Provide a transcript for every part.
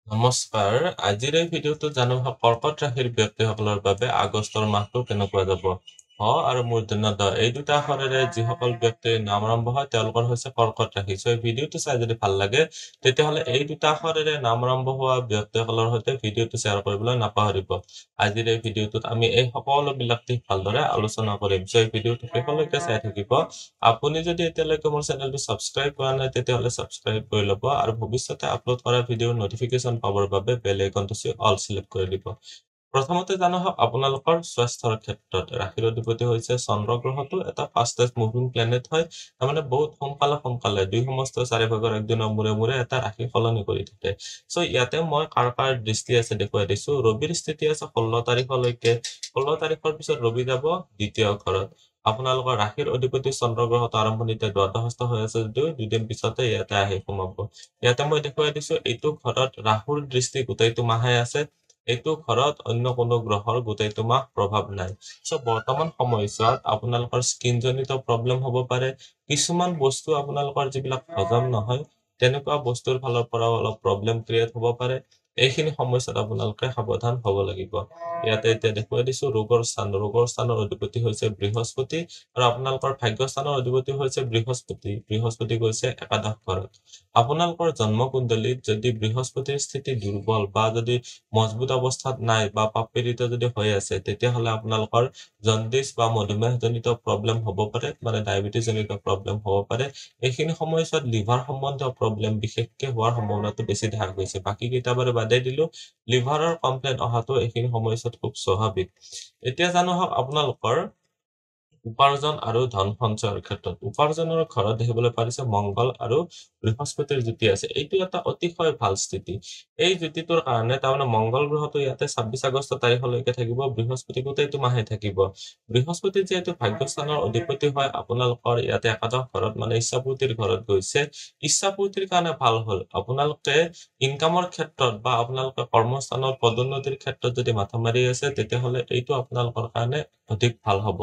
নমস্কাৰ। আজিৰ এই ভিডিঅ'টো জানো কৰ্কট ৰাশিৰ ব্যক্তিসকলৰ বাবে আগষ্টৰ মাহটো কেনেকুৱা যাব। আৰু মূৰ্ধন্য ড এই দুটা আখৰেৰে যিসকল ব্যক্তিৰ নাম আৰম্ভ হয় তেওঁলোকৰ হৈছে কৰ্কট ৰাশি। এই ভিডিঅ'টো চাই যদি ভাল লাগে তেতিয়াহ'লে এই দুটা আখৰেৰে নাম আৰম্ভ হোৱা ব্যক্তিসকলৰ সৈতে ভিডিঅ'টো শ্বেয়াৰ কৰিবলৈ নাপাহৰিব। আজিৰ এই ভিডিঅ'টোত আমি এই সকলোবিলাক দিশ ভালদৰে আলোচনা কৰিম। এই ভিডিঅ'টো শেষলৈকে চাই থাকিব। আপুনি যদি এতিয়ালৈকে মোৰ চেনেলটো ছাবস্ক্ৰাইব কৰা নাই তেতিয়াহ'লে ছাবস্ক্ৰাইব কৰি ল'ব আৰু ভৱিষ্যতে আপলোড কৰা ভিডিঅ'ৰ নটিফিকেশ্যন পাবৰ বাবে বেল আইকনটো অল চিলেক্ট কৰি দিব। প্ৰথমতে জানো আপোনালোকৰ স্বাস্থ্যৰ ক্ষেত্ৰত ৰাশিৰ অধিপতি হৈছে চন্দ্ৰ গ্ৰহটো এটা ফাষ্টেষ্ট মুভিং প্লেনেট হয়। তাৰমানে বহুত সোনকালে 2/4 এক দিনৰ মূৰে এটা ৰাশি সলনি কৰি থাকে। ইয়াতে মই কাৰ দৃষ্টি আছে দেখুৱাই দিছো। ৰবিৰ স্থিতি আছে 16 তাৰিখলৈকে। 16 তাৰিখৰ পিছত ৰবি যাব দ্বিতীয় ঘৰত। আপোনালোকৰ ৰাশিৰ অধিপতি চন্দ্ৰ গ্ৰহটো আৰম্ভণিতে দ্বাদশস্থ হৈ আছে যদিও দুদিন পিছতে ইয়াতে আহি সোমাব। ইয়াতে মই দেখুৱাই দিছো এইটো ঘৰত ৰাহুৰ দৃষ্টি গোটেইটো মাহে আছে। এইটো ঘৰত অন্য কোনো গ্ৰহৰ গোটেইটো মাহ প্ৰভাৱ নাই। বৰ্তমান সময়ছোৱাত আপোনালোকৰ স্কিনজনিত প্ৰব্লেম হ'ব পাৰে। কিছুমান বস্তু আপোনালোকৰ যিবিলাক হজম নহয় তেনেকুৱা বস্তুৰ ফালৰ পৰাও অলপ প্ৰব্লেম ক্ৰিয়েট হ'ব পাৰে। এইখিনি সমস্যাত আপোনালোকে সাৱধান হ'ব লাগিব। ইয়াতে এতিয়া দেখুৱাই দিছো ৰোগৰ স্থানৰ অধিপতি হৈছে বৃহস্পতি আৰু আপোনালোকৰ ভাগ্যস্থানৰ অধিপতি হৈছে বৃহস্পতি গৈছে একাদশ ঘৰত। আপোনালোকৰ জন্ম কুণ্ডলীত যদি বৃহস্পতিৰ স্থিতি দুৰ্বল বা যদি মজবুত অৱস্থাত নাই বা পাপপীড়িত যদি হৈ আছে তেতিয়াহ'লে আপোনালোকৰ জণ্ডিছ বা মধুমেহজনিত প্ৰব্লেম হ'ব পাৰে, মানে ডায়েবেটিছজনিত প্ৰব্লেম হ'ব পাৰে। এইখিনি সময়ছোৱাত লিভাৰ সম্বন্ধীয় প্ৰব্লেম বিশেষকে হোৱাৰ সম্ভাৱনাটো বেছি দেখা গৈছে। বাকী কেইটা বাৰু বাদেই দিলো, লিভাৰৰ কমপ্লেইন অহাটো এইখিনি সময়ছোৱাত খুব স্বাভাৱিক। এতিয়া জানো আপোনালোকৰ উপাৰ্জন আৰু ধন সঞ্চয়ৰ ক্ষেত্ৰত। উপাৰ্জনৰ ঘৰত দেখিবলৈ পাৰিছে মংগল আৰু বৃহস্পতিৰ যুতি আছে। এইটো এটা অতিশয় ভাল স্থিতি। এই যুতিটোৰ কাৰণে তাৰমানে মংগল গ্ৰহটো ইয়াতে 26 আগষ্ট তাৰিখলৈকে থাকিব, বৃহস্পতি গোটেইটো মাহে থাকিব। বৃহস্পতি যিহেতু ভাগ্যস্থানৰ অধিপতি হয়, আপোনালোকৰ ইয়াতে একাদশ ঘৰত মানে ইচ্ছাপূৰ্তিৰ ঘৰত গৈছে। ইচ্ছাপূৰ্তিৰ কাৰণে ভাল হ'ল। আপোনালোকে ইনকামৰ ক্ষেত্ৰত বা আপোনালোকে কৰ্মস্থানৰ পদোন্নতিৰ ক্ষেত্ৰত যদি মাথা মাৰি আছে তেতিয়াহ'লে এইটো আপোনালোকৰ কাৰণে অধিক ভাল হ'ব।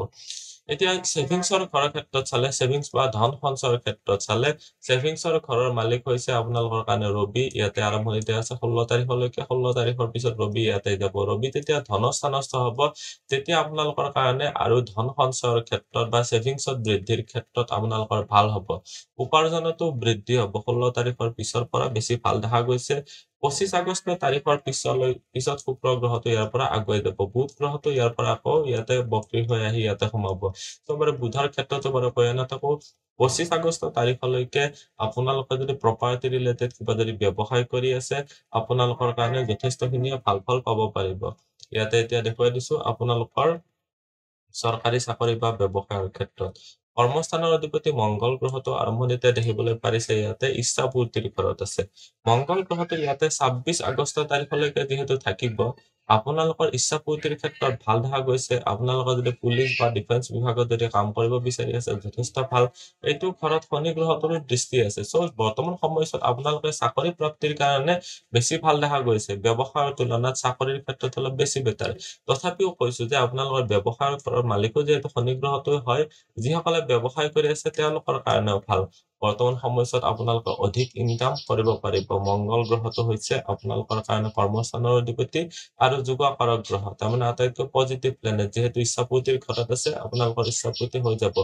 এতিয়া ছেভিংছৰ ঘৰৰ ক্ষেত্ৰত চালে, ছেভিংছ বা ধন সঞ্চয়ৰ ক্ষেত্ৰত চালে, ছেভিংছৰ ঘৰৰ মালিক হৈছে আপোনালোকৰ কাৰণে ৰবি। ইয়াতে আৰম্ভণিতে আছে 16 তাৰিখলৈকে। 16 তাৰিখৰ পিছত ৰবি ইয়াতে যাব। ৰবি তেতিয়া ধনস্থানস্থ হ'ব। তেতিয়া আপোনালোকৰ কাৰণে আৰু ধন সঞ্চয়ৰ ক্ষেত্ৰত বা ছেভিংছত বৃদ্ধিৰ ক্ষেত্ৰত আপোনালোকৰ ভাল হ'ব। উপাৰ্জনতো বৃদ্ধি হ'ব। 16 তাৰিখৰ পিছৰ পৰা বেছি ভাল দেখা গৈছে। 25 আগষ্ট তাৰিখৰ পিছত শুক্ৰ গ্ৰহটো ইয়াৰ পৰা আগুৱাই যাব। বুধ গ্ৰহটো ইয়াৰ পৰা আকৌ ইয়াতে বক্ৰী হৈ আহি ইয়াতে সোমাব। বাৰু বুধৰ ক্ষেত্ৰতো বাৰু কৈয়ে নাথাকো। 25 আগষ্ট তাৰিখলৈকে আপোনালোকে যদি প্ৰপাৰ্টি ৰিলেটেড কিবা যদি ব্যৱসায় কৰি আছে আপোনালোকৰ কাৰণে যথেষ্টখিনিয়ে ভাল ফল পাব পাৰিব। ইয়াতে এতিয়া দেখুৱাই দিছো আপোনালোকৰ চৰকাৰী চাকৰি বা ব্যৱসায়ৰ ক্ষেত্ৰত। কৰ্মস্থানৰ অধিপতি মংগল গ্ৰহটো আৰম্ভণিতে দেখিবলৈ পাৰিছে ইয়াতে ইচ্ছাপূৰ্তিৰ ঘৰত আছে। মংগল গ্ৰহটো ইয়াতে 26 আগষ্ট তাৰিখলৈকে যিহেতু থাকিব, আপোনালোকৰ ইচ্ছাপূৰ্তিৰ ক্ষেত্ৰত ভাল দেখা গৈছে। আপোনালোকৰ যদি পুলিচ বা ডিফেন্স বিভাগত যদি কাম কৰিব বিচাৰি আছে যথেষ্ট ভাল। এইটো ঘৰত শনি গ্ৰহটোৰো দৃষ্টি আছে। বৰ্তমান সময়ছোৱাত আপোনালোকে চাকৰি প্ৰাপ্তিৰ কাৰণে বেছি ভাল দেখা গৈছে। ব্যৱসায়ৰ তুলনাত চাকৰিৰ ক্ষেত্ৰত অলপ বেছি বেটাৰ। তথাপিও কৈছো যে আপোনালোকৰ ব্যৱসায়ৰ ঘৰৰ মালিকো যিহেতু শনি গ্ৰহটো হয়, যিসকলে ব্যৱসায় কৰি আছে তেওঁলোকৰ কাৰণেও ভাল। বৰ্তমান সময়ছোৱাত আপোনালোকে অধিক ইনকাম কৰিব পাৰিব। মংগল গ্ৰহটো হৈছে আপোনালোকৰ কাৰণে কৰ্মস্থানৰ অধিপতি আৰু যোগকাৰক গ্ৰহ, তাৰমানে আটাইতকৈ পজিটিভ প্লেনেট। যিহেতু ইচ্ছাপূৰ্তিৰ ঘৰত আছে আপোনালোকৰ ইচ্ছাপূৰ্তি হৈ যাব।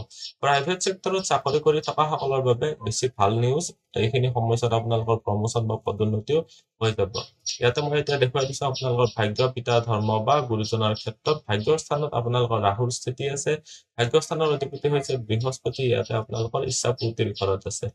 প্ৰাইভেট চেক্টৰত চাকৰি কৰি থকা সকলৰ বাবে বেছি ভাল নিউজ। এইখিনি সময়ছোৱাত আপোনালোকৰ প্ৰমোচন বা পদোন্নতিও হৈ যাব। ইয়াতে মই এতিয়া দেখুৱাই দিছো আপোনালোকৰ ভাগ্য, পিতা, ধৰ্ম বা গুৰুজনাৰ ক্ষেত্ৰত। ভাগ্যৰ স্থানত আপোনালোকৰ ৰাহুৰ স্থিতি আছে। ভাগ্যস্থানৰ অধিপতি হৈছে বৃহস্পতি। ইয়াতে আপোনালোকৰ ইচ্ছাপূৰ্তিৰ ঘৰত আছে।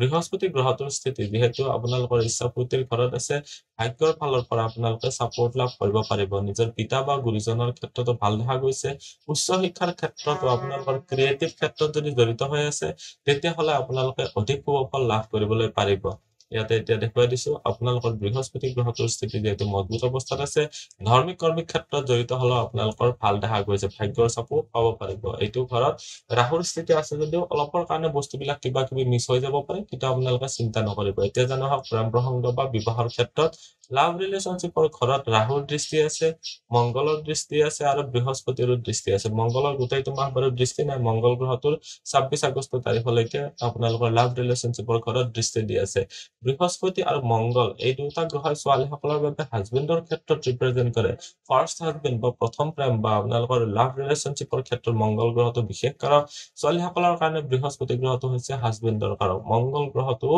বৃহস্পতি গ্ৰহটোৰ স্থিতি যিহেতু আপোনালোকৰ ইচ্ছাপূৰ্তিৰ ঘৰত আছে, ভাগ্যৰ ফালৰ পৰা আপোনালোকে চাপোৰ্ট লাভ কৰিব পাৰিব। নিজৰ পিতা বা গুৰুজনৰ ক্ষেত্ৰতো ভাল দেখা গৈছে। উচ্চ শিক্ষাৰ ক্ষেত্ৰতো আপোনালোকৰ ক্ৰিয়েটিভ ক্ষেত্ৰত যদি জড়িত হৈ আছে তেতিয়াহ'লে আপোনালোকে অধিক সুফল লাভ কৰিবলৈ পাৰিব। ইয়াতে এতিয়া দেখুৱাই দিছো আপোনালোকৰ বৃহস্পতি গ্ৰহটোৰ স্থিতি যিহেতু মজবুত অৱস্থাত আছে, ধাৰ্মিক কৰ্মিক ক্ষেত্ৰত জড়িত হলেও আপোনালোকৰ ভাল দেখা গৈছে। ভাগ্যৰ চাপোৰ্ট পাব পাৰিব। এইটো ঘৰত ৰাহুৰ স্থিতি আছে যদিও অলপৰ কাৰণে বস্তুবিলাক কিবা কিবি মিছ হৈ যাব পাৰে, কিন্তু আপোনালোকে চিন্তা নকৰিব। এতিয়া জানো প্ৰেম প্ৰসংগ বা বিবাহৰ ক্ষেত্ৰত লাভ ৰিলেশ্যনশ্বিপৰ ঘৰত ৰাহুৰ দৃষ্টি আছে, মংগলৰ দৃষ্টি আছে আৰু বৃহস্পতিৰো দৃষ্টি আছে। মংগলৰ গোটেইটো মাহ বাৰু দৃষ্টি নাই, মংগল গ্ৰহটোৰ 26 আগষ্ট তাৰিখলৈকে আপোনালোকৰ লাভ ৰিলেশ্যনশ্বিপৰ ঘৰত দৃষ্টি দি আছে। বৃহস্পতি আৰু মংগল এই দুটা গ্ৰহই ছোৱালীসকলৰ বাবে হাজবেণ্ডৰ ক্ষেত্ৰত ৰিপ্ৰেজেণ্ট কৰে। ফাৰ্ষ্ট হাজবেণ্ড বা প্ৰথম প্ৰেম বা আপোনালোকৰ লাভ ৰিলেশ্যনশ্বিপৰ ক্ষেত্ৰত মংগল গ্ৰহটো বিশেষ কাৰক। ছোৱালীসকলৰ কাৰণে বৃহস্পতি গ্ৰহটো হৈছে হাজবেণ্ডৰ কাৰক। মংগল গ্ৰহটো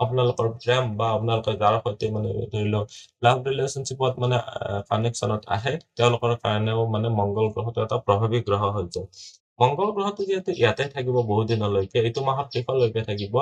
আপোনালোকৰ প্ৰেম বা আপোনালোকে যাৰ সৈতে মানে ধৰি লওক লাভ ৰিলেশ্যনশ্বিপত মানে কানেকশ্যনত আহে তেওঁলোকৰ কাৰণেও মানে মংগল গ্ৰহটো এটা প্ৰভাৱী গ্ৰহ হৈ যায়। মংগল গ্ৰহটো যিহেতু ইয়াতে থাকিব বহু দিনলৈকে, এইটো মাহৰ শেষলৈকে থাকিব,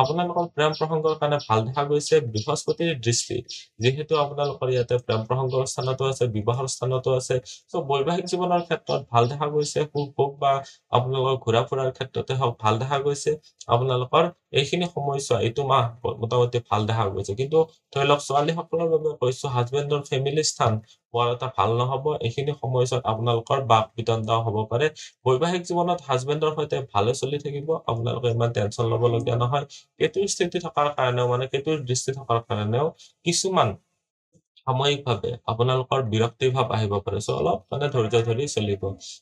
আপোনালোকৰ প্ৰেম প্ৰসংগৰ কাৰণে ভাল দেখা গৈছে বৃহস্পতিৰ দৃষ্টি। যিহেতু আপোনালোকৰ ইয়াতে প্ৰেম প্ৰসংগৰ স্থানতো আছে, বিবাহৰ স্থানতো আছে, চ' বৈবাহিক জীৱনৰ ক্ষেত্ৰত ভাল দেখা গৈছে। সুখ ভোগ বা আপোনালোকৰ ঘূৰা ফুৰাৰ ক্ষেত্ৰতে হওক ভাল দেখা গৈছে। আপোনালোকৰ এইখিনি সময়ছোৱা এইটো মাহ মোটামুটি ভাল দেখা গৈছে। কিন্তু ধৰি লওক ছোৱালীসকলৰ বাবে কৈছো হাজবেণ্ডৰ ফেমিলি স্থান বৰ এটা ভাল নহব। এইখিনি সময়ছোৱাত আপোনালোকৰ বাক বিতণ্ডাও হ'ব পাৰে। বৈবাহিক জীৱনত হাজবেণ্ডৰ সৈতে ভালে চলি থাকিব, আপোনালোকে ইমান টেনচন ল'বলগীয়া নহয়। কেতুৰ স্থিতি থকাৰ কাৰণেও মানে কেতুৰ দৃষ্টি থকাৰ কাৰণেও কিছুমান সাময়িকভাৱে আপোনালোকৰ বিৰক্তি ভাৱ আহিব পাৰে। চ' অলপ মানে ধৈৰ্য ধৰি চলিব।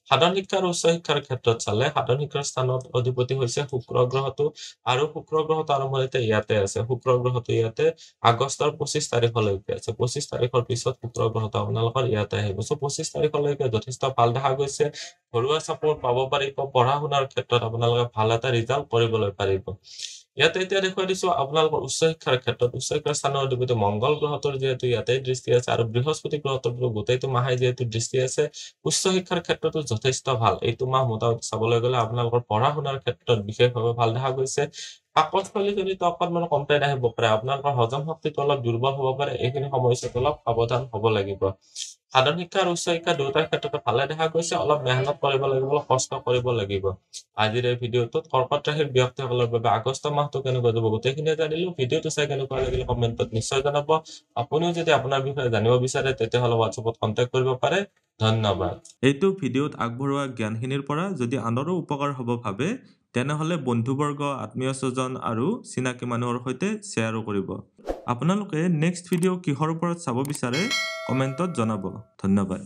সাধাৰণ শিক্ষা আৰু উচ্চ শিক্ষাৰ ক্ষেত্ৰত চালে সাধাৰণ শিক্ষাৰ স্থানত অধিপতি হৈছে শুক্ৰ গ্ৰহটো, আৰু শুক্ৰ গ্ৰহটো আৰম্ভণিতে ইয়াতে আছে। শুক্ৰ গ্ৰহটো ইয়াতে আগষ্টৰ 25 তাৰিখলৈকে আছে। 25 তাৰিখৰ পিছত শুক্ৰ গ্ৰহটো আপোনালোকৰ ইয়াতে আহিব। চ' 25 তাৰিখলৈকে যথেষ্ট ভাল দেখা গৈছে। ঘৰুৱা চাপোৰ্ট পাব পাৰিব, পঢ়া শুনাৰ ক্ষেত্ৰত আপোনালোকে ভাল এটা ৰিজাল্ট কৰিবলৈ পাৰিব। ইয়াতে এতিয়া দেখুৱাই দিছো আপোনালোকৰ উচ্চ শিক্ষাৰ ক্ষেত্ৰত উচ্চ শিক্ষাৰ স্থানৰ অধিপতি মংগল গ্ৰহটোৰ যিহেতু ইয়াতে দৃষ্টি আছে আৰু বৃহস্পতি গ্ৰহটোৰ গোটেইটো মাহে যিহেতু দৃষ্টি আছে, উচ্চ শিক্ষাৰ ক্ষেত্ৰতো যথেষ্ট ভাল। এইটো মাহ মোটামুটি চাবলৈ গ'লে আপোনালোকৰ পঢ়া শুনাৰ ক্ষেত্ৰত বিশেষভাৱে ভাল দেখা গৈছে। পাকস্থলীজনিত অকণমান কমপ্লেইন আহিব পাৰে, আপোনালোকৰ হজম শক্তিটো অলপ দুৰ্বল হ'ব পাৰে। এইখিনি সমস্যাত অলপ সাৱধান হ'ব লাগিব। সাধাৰণ শিক্ষা আৰু উচ্চ শিক্ষা দুয়োটাৰ ক্ষেত্ৰতে ভালে দেখা গৈছে। অলপ মেহনত কৰিব লাগিব, অলপ কষ্ট কৰিব লাগিব। আজিৰ এই ভিডিঅ'টোত কৰ্কট ৰাশিৰ ব্যক্তিসকলৰ বাবে আগষ্ট মাহটো কেনেকুৱা যাব গোটেইখিনিয়ে জানিলো। ভিডিঅ'টো চাই কেনেকুৱা লাগিলে কমেণ্টত নিশ্চয় জনাব। আপুনিও যদি আপোনাৰ বিষয়ে জানিব বিচাৰে তেতিয়াহ'লে হোৱাটছএপত কণ্টেক্ট কৰিব পাৰে। ধন্যবাদ। এইটো ভিডিঅ'ত আগবঢ়োৱা জ্ঞানখিনিৰ পৰা যদি আনৰো উপকাৰ হ'ব ভাবে তেনেহ'লে বন্ধুবৰ্গ, আত্মীয় স্বজন আৰু চিনাকি মানুহৰ সৈতে শ্বেয়াৰো কৰিব। আপোনালোকে নেক্সট ভিডিঅ' কিহৰ ওপৰত চাব বিচাৰে কমেণ্টত জনাব। ধন্যবাদ।